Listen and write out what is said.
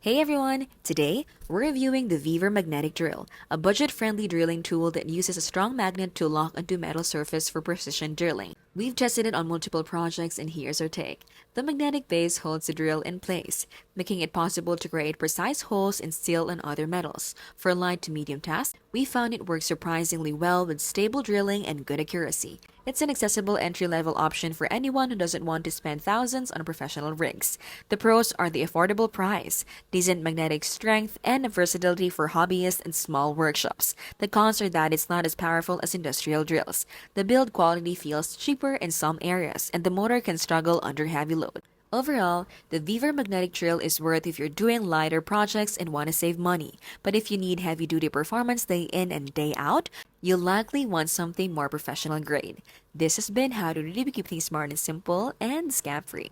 Hey everyone! Today, we're reviewing the VEVOR magnetic drill, a budget-friendly drilling tool that uses a strong magnet to lock onto metal surface for precision drilling. We've tested it on multiple projects and here's our take. The magnetic base holds the drill in place, making it possible to create precise holes in steel and other metals. For light to medium tasks, we found it works surprisingly well with stable drilling and good accuracy. It's an accessible entry-level option for anyone who doesn't want to spend thousands on professional rigs. The pros are the affordable price, decent magnetic strength, and versatility for hobbyists and small workshops. The cons are that it's not as powerful as industrial drills. The build quality feels cheaper in some areas, and the motor can struggle under heavy load. Overall, the VEVOR magnetic drill is worth if you're doing lighter projects and want to save money. But if you need heavy-duty performance day in and day out, you'll likely want something more professional grade. This has been how to really keep things smart and simple and scam-free.